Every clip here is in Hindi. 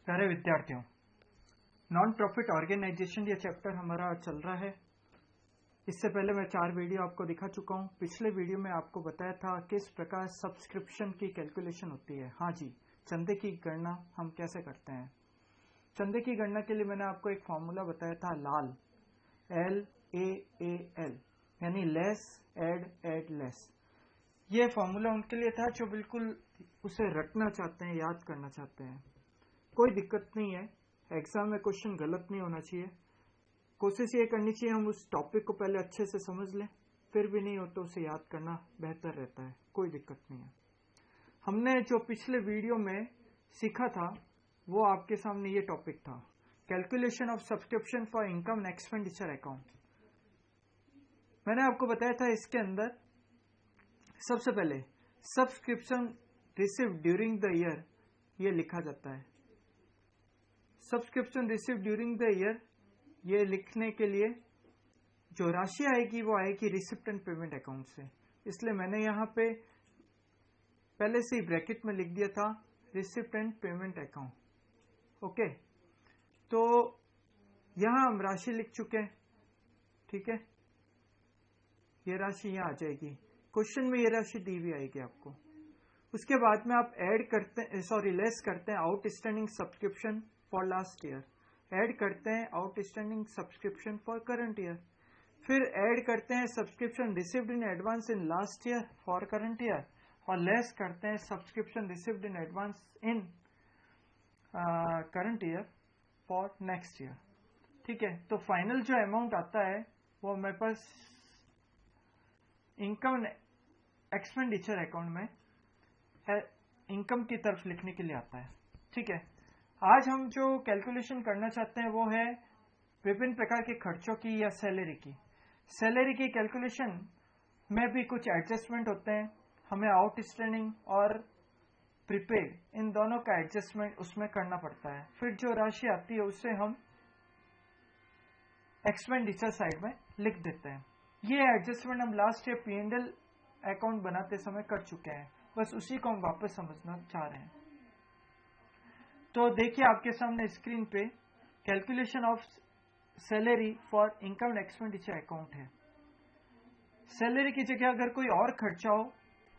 प्यारे विद्यार्थियों, नॉन प्रॉफिट ऑर्गेनाइजेशन ये चैप्टर हमारा चल रहा है। इससे पहले मैं 4 वीडियो आपको दिखा चुका हूं। पिछले वीडियो में आपको बताया था किस प्रकार सब्सक्रिप्शन की कैलकुलेशन होती है। हाँ जी, चंदे की गणना हम कैसे करते हैं। चंदे की गणना के लिए मैंने आपको एक फॉर्मूला बताया था, लाल, LAAL, यानी लेस एड लेस। ये फॉर्मूला उनके लिए था जो बिल्कुल उसे रटना चाहते हैं, याद करना चाहते हैं। कोई दिक्कत नहीं है, एग्जाम में क्वेश्चन गलत नहीं होना चाहिए। कोशिश ये करनी चाहिए हम उस टॉपिक को पहले अच्छे से समझ लें, फिर भी नहीं हो तो उसे याद करना बेहतर रहता है। कोई दिक्कत नहीं है। हमने जो पिछले वीडियो में सीखा था वो आपके सामने ये टॉपिक था, calculation of subscription for income and expenditure account. मैंने आपको बताया था इसके अंदर सबसे पहले subscription received during the year ये लिखा जाता है। Subscription receive during the year ये लिखने के लिए जो राशि आएगी वो आएगी रिसिप्ट एंड पेमेंट अकाउंट से। इसलिए मैंने यहां पे पहले से ही ब्रैकेट में लिख दिया था receipt and payment account. Okay, तो यहां हम राशि लिख चुके हैं, ठीक है। ये राशि यहां आ जाएगी, क्वेश्चन में ये राशि दी हुई आएगी आपको। उसके बाद में आप ऐड करते हैं, लेस करते हैं outstanding subscription for last year, add करते हैं outstanding subscription for current year, फिर ऐड करते हैं subscription received in advance in last year for current year, और लेस करते हैं subscription received in advance in current year for next year. ठीक है, तो फाइनल जो अमाउंट आता है वो मेरे पास इनकम एक्सपेंडिचर अकाउंट में इनकम की तरफ लिखने के लिए आता है। ठीक है, आज हम जो कैलकुलेशन करना चाहते हैं वो है विभिन्न प्रकार के खर्चों की या सैलरी की। सैलरी की कैलकुलेशन में भी कुछ एडजस्टमेंट होते हैं, हमें आउटस्टैंडिंग और प्रीपेड इन दोनों का एडजस्टमेंट उसमें करना पड़ता है। फिर जो राशि आती है उससे हम एक्सपेंडिचर साइड में लिख देते हैं। ये एडजस्टमेंट हम लास्ट ईयर P&L अकाउंट बनाते समय कर चुके हैं, बस उसी को हम वापस समझना चाह रहे हैं। तो देखिए आपके सामने स्क्रीन पे calculation of salary for income and expenditure account है। सैलरी की जगह अगर कोई और खर्चा हो,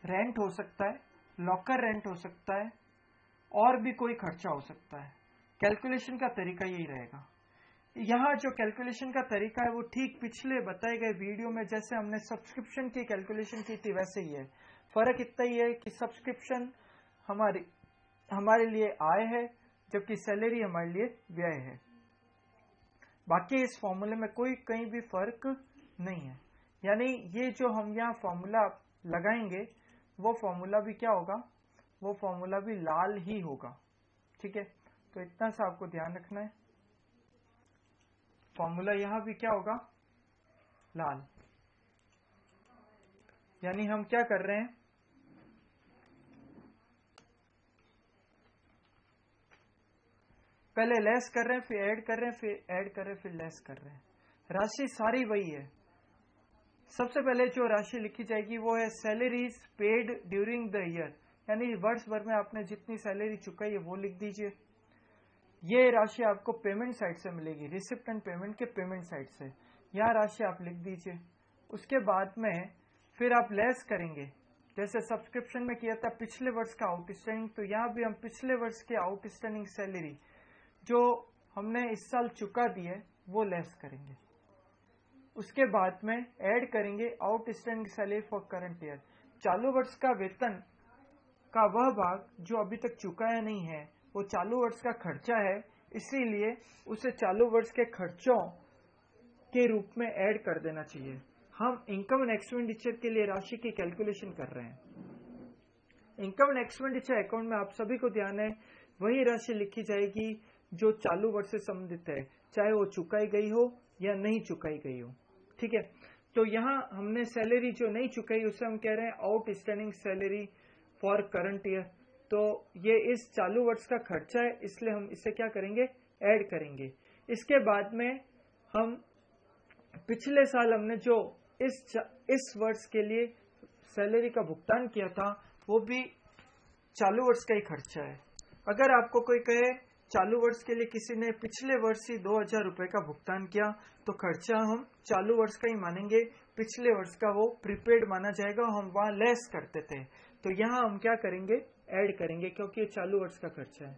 रेंट हो सकता है, लॉकर रेंट हो सकता है, और भी कोई खर्चा हो सकता है। कैलकुलेशन का तरीका यही रहेगा। यहाँ जो कैलकुलेशन का तरीका है वो ठीक पिछले बताए गए वीडियो में जैसे हमने सब्सक्रिप्शन की कैलकुलेशन की थी वैसे ही है। फर्क इतना ही है कि सब्सक्रिप्शन हमारे लिए आय है, जबकि सैलरी हमारे लिए व्यय है। बाकी इस फॉर्मूले में कोई कहीं भी फर्क नहीं है। यानी ये जो हम यहाँ फॉर्मूला लगाएंगे वो फॉर्मूला भी क्या होगा, वो फॉर्मूला भी लाल ही होगा। ठीक है, तो इतना सा आपको ध्यान रखना है। फॉर्मूला यहां भी क्या होगा, लाल। यानी हम क्या कर रहे हैं, पहले लेस कर रहे हैं, फिर ऐड कर रहे हैं, फिर ऐड कर रहे हैं, फिर लेस कर रहे हैं। राशि सारी वही है। सबसे पहले जो राशि लिखी जाएगी वो है salaries paid during the year, यानी वर्ष भर में आपने जितनी सैलरी चुकाई है वो लिख दीजिए। ये राशि आपको पेमेंट साइड से मिलेगी, रिसिप्ट एंड पेमेंट के पेमेंट साइड से। यह राशि आप लिख दीजिए। उसके बाद में फिर आप लेस करेंगे, जैसे सब्सक्रिप्शन में किया था पिछले वर्ष का आउटस्टैंडिंग, तो यहाँ भी हम पिछले वर्ष के आउटस्टैंडिंग सैलरी जो हमने इस साल चुका दी है वो लेस करेंगे। उसके बाद में ऐड करेंगे outstanding salary for current year. चालू वर्ष का वेतन का वह भाग जो अभी तक चुकाया नहीं है वो चालू वर्ष का खर्चा है, इसीलिए उसे चालू वर्ष के खर्चों के रूप में ऐड कर देना चाहिए। हम इनकम एंड एक्सपेंडिचर के लिए राशि की कैलकुलेशन कर रहे हैं। इनकम एंड एक्सपेंडिचर अकाउंट में आप सभी को ध्यान है वही राशि लिखी जाएगी जो चालू वर्ष से संबंधित है, चाहे वो चुकाई गई हो या नहीं चुकाई गई हो। ठीक है, तो यहाँ हमने सैलरी जो नहीं चुकाई उसे हम कह रहे हैं outstanding salary for current year. तो ये इस चालू वर्ष का खर्चा है, इसलिए हम इसे क्या करेंगे, ऐड करेंगे। इसके बाद में हम पिछले साल हमने जो इस वर्ष के लिए सैलरी का भुगतान किया था वो भी चालू वर्ष का ही खर्चा है। अगर आपको कोई कहे चालू वर्ष के लिए किसी ने पिछले वर्ष ही 2000 रुपए का भुगतान किया तो खर्चा हम चालू वर्ष का ही मानेंगे, पिछले वर्ष का वो प्रीपेड माना जाएगा, हम वहां लेस करते थे। तो यहाँ हम क्या करेंगे, ऐड करेंगे, क्योंकि ये चालू वर्ष का खर्चा है।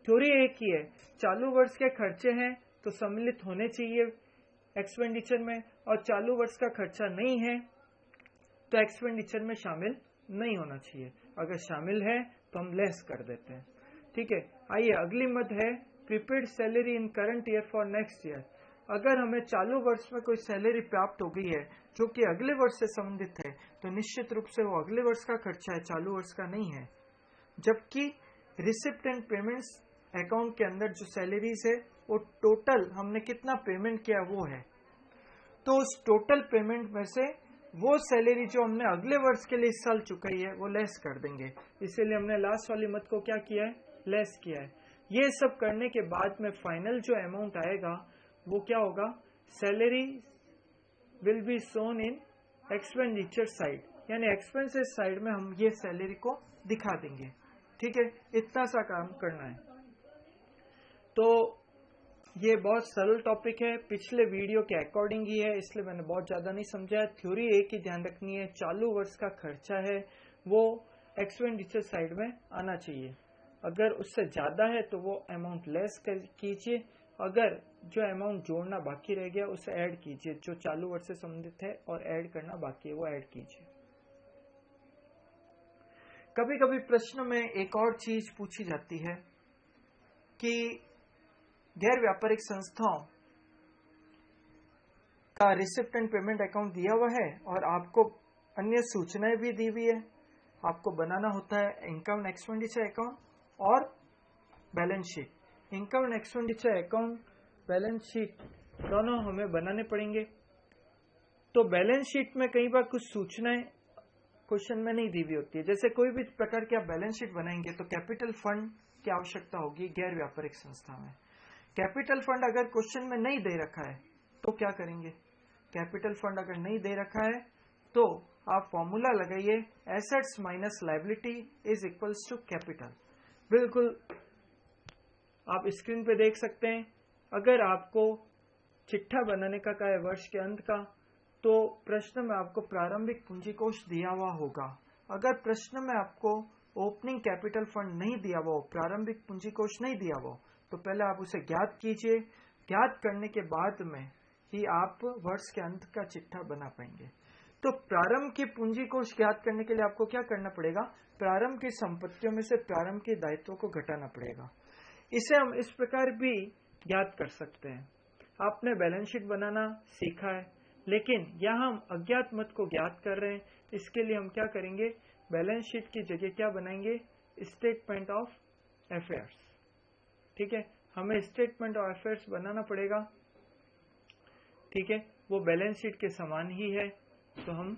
थ्योरी एक ही है, चालू वर्ष के खर्चे हैं तो सम्मिलित होने चाहिए एक्सपेंडिचर में, और चालू वर्ष का खर्चा नहीं है तो एक्सपेंडिचर में शामिल नहीं होना चाहिए। अगर शामिल है तो हम लेस कर देते हैं। ठीक है, आइए अगली मद है prepaid salary in current year for next year. अगर हमें चालू वर्ष में कोई सैलरी प्राप्त हो गई है जो कि अगले वर्ष से संबंधित है, तो निश्चित रूप से वो अगले वर्ष का खर्चा है, चालू वर्ष का नहीं है। जबकि रिसिप्ट एंड पेमेंट्स अकाउंट के अंदर जो सैलरीज है वो टोटल हमने कितना पेमेंट किया वो है, तो उस टोटल पेमेंट में से वो सैलरी जो हमने अगले वर्ष के लिए इस साल चुकाई है वो लेस कर देंगे। इसीलिए हमने लास्ट वाली मत को क्या किया है, लेस किया है। ये सब करने के बाद में फाइनल जो अमाउंट आएगा वो क्या होगा, salary will be shown in expenditure side, यानी एक्सपेंसेस साइड में हम ये सैलरी को दिखा देंगे। ठीक है, इतना सा काम करना है। तो ये बहुत सरल टॉपिक है, पिछले वीडियो के अकॉर्डिंग ही है, इसलिए मैंने बहुत ज्यादा नहीं समझाया। थ्योरी एक ही ध्यान रखनी है, चालू वर्ष का खर्चा है वो एक्सपेंडिचर साइड में आना चाहिए। अगर उससे ज्यादा है तो वो अमाउंट लेस कीजिए, अगर जो अमाउंट जोड़ना बाकी रह गया उसे ऐड कीजिए, जो चालू वर्ष से संबंधित है और ऐड करना बाकी है वो ऐड कीजिए। कभी कभी प्रश्न में एक और चीज पूछी जाती है कि गैर व्यापारिक संस्थाओं का रिसिप्ट एंड पेमेंट अकाउंट दिया हुआ है और आपको अन्य सूचनाएं भी दी हुई है, आपको बनाना होता है इनकम एंड एक्सपेंडिचर अकाउंट और balance sheet. Income and expenditure account, balance sheet दोनों हमें बनाने पड़ेंगे। तो बैलेंस शीट में कई बार कुछ सूचनाएं क्वेश्चन में नहीं दी हुई होती है। जैसे कोई भी प्रकार की आप बैलेंस शीट बनाएंगे तो कैपिटल फंड की आवश्यकता होगी गैर व्यापारिक संस्था में। कैपिटल फंड अगर क्वेश्चन में नहीं दे रखा है तो क्या करेंगे, कैपिटल फंड अगर नहीं दे रखा है तो आप फॉर्मूला लगाइए, assets minus liability is equals to capital. बिल्कुल आप स्क्रीन पे देख सकते हैं। अगर आपको चिट्ठा बनाने का है वर्ष के अंत का, तो प्रश्न में आपको प्रारंभिक पूंजी कोष दिया हुआ होगा। अगर प्रश्न में आपको ओपनिंग कैपिटल फंड नहीं दिया हुआ हो, प्रारंभिक पूंजी कोष नहीं दिया हुआ हो, तो पहले आप उसे ज्ञात कीजिए। ज्ञात करने के बाद में ही आप वर्ष के अंत का चिट्ठा बना पाएंगे। तो प्रारंभ की पूंजी कोष ज्ञात करने के लिए आपको क्या करना पड़ेगा, प्रारंभ की संपत्तियों में से प्रारंभ के दायित्वों को घटाना पड़ेगा। इसे हम इस प्रकार भी ज्ञात कर सकते हैं। आपने बैलेंस शीट बनाना सीखा है, लेकिन यहाँ हम अज्ञात मत को ज्ञात कर रहे हैं। इसके लिए हम क्या करेंगे, बैलेंस शीट की जगह क्या बनाएंगे, स्टेटमेंट ऑफ अफेयर्स। ठीक है, हमें स्टेटमेंट ऑफ अफेयर्स बनाना पड़ेगा। ठीक है, वो बैलेंस शीट के समान ही है तो हम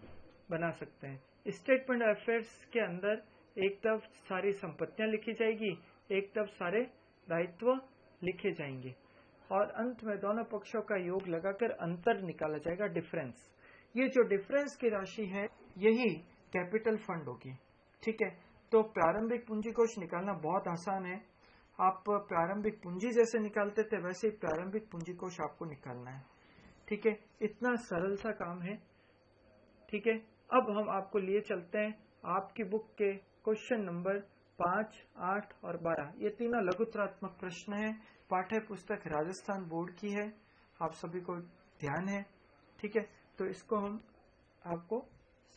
बना सकते हैं। स्टेटमेंट ऑफ अफेयर्स के अंदर एक तरफ सारी संपत्तियां लिखी जाएगी, एक तरफ सारे दायित्व लिखे जाएंगे, और अंत में दोनों पक्षों का योग लगाकर अंतर निकाला जाएगा, डिफरेंस। ये जो डिफरेंस की राशि है यही कैपिटल फंड होगी। ठीक है, तो प्रारंभिक पूंजी कोष निकालना बहुत आसान है। आप प्रारंभिक पूंजी जैसे निकालते थे वैसे ही प्रारंभिक पूंजी कोष आपको निकालना है। ठीक है, इतना सरल सा काम है। ठीक है, अब हम आपको लिए चलते हैं आपकी बुक के क्वेश्चन नंबर 5, 8 और 12। ये तीनों लघुत्रात्मक प्रश्न है, पाठ्य पुस्तक राजस्थान बोर्ड की है, आप सभी को ध्यान है। ठीक है, तो इसको हम आपको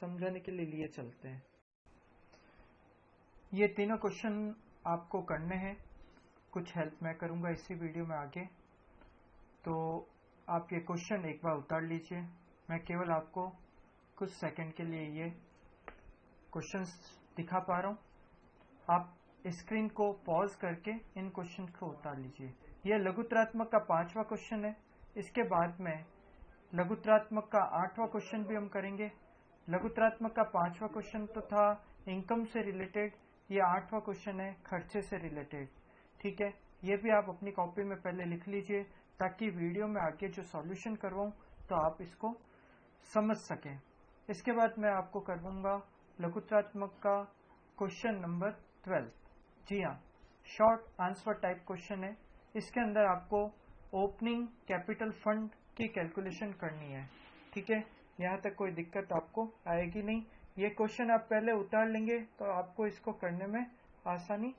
समझाने के लिए लिए चलते हैं। ये तीनों क्वेश्चन आपको करने हैं, कुछ हेल्प मैं करूंगा इसी वीडियो में आगे। तो आप ये क्वेश्चन एक बार उतार लीजिए, मैं केवल आपको कुछ सेकंड के लिए ये क्वेश्चंस दिखा पा रहा हूँ। आप स्क्रीन को पॉज करके इन क्वेश्चन को उतार लीजिए। यह लघुत्रात्मक का 5वां क्वेश्चन है। इसके बाद में लघुत्रात्मक का 8वां क्वेश्चन भी हम करेंगे। लघुत्रात्मक का 5वां क्वेश्चन तो था इनकम से रिलेटेड, ये 8वां क्वेश्चन है खर्चे से रिलेटेड। ठीक है, ये भी आप अपनी कॉपी में पहले लिख लीजिए ताकि वीडियो में आगे जो सॉल्यूशन करवाऊं तो आप इसको समझ सकें। इसके बाद मैं आपको करवाऊंगा लघुत्रात्मक का क्वेश्चन नंबर 12। जी हाँ, शॉर्ट आंसर टाइप क्वेश्चन है। इसके अंदर आपको ओपनिंग कैपिटल फंड की कैलकुलेशन करनी है। ठीक है, यहाँ तक कोई दिक्कत आपको आएगी नहीं। ये क्वेश्चन आप पहले उतार लेंगे तो आपको इसको करने में आसानी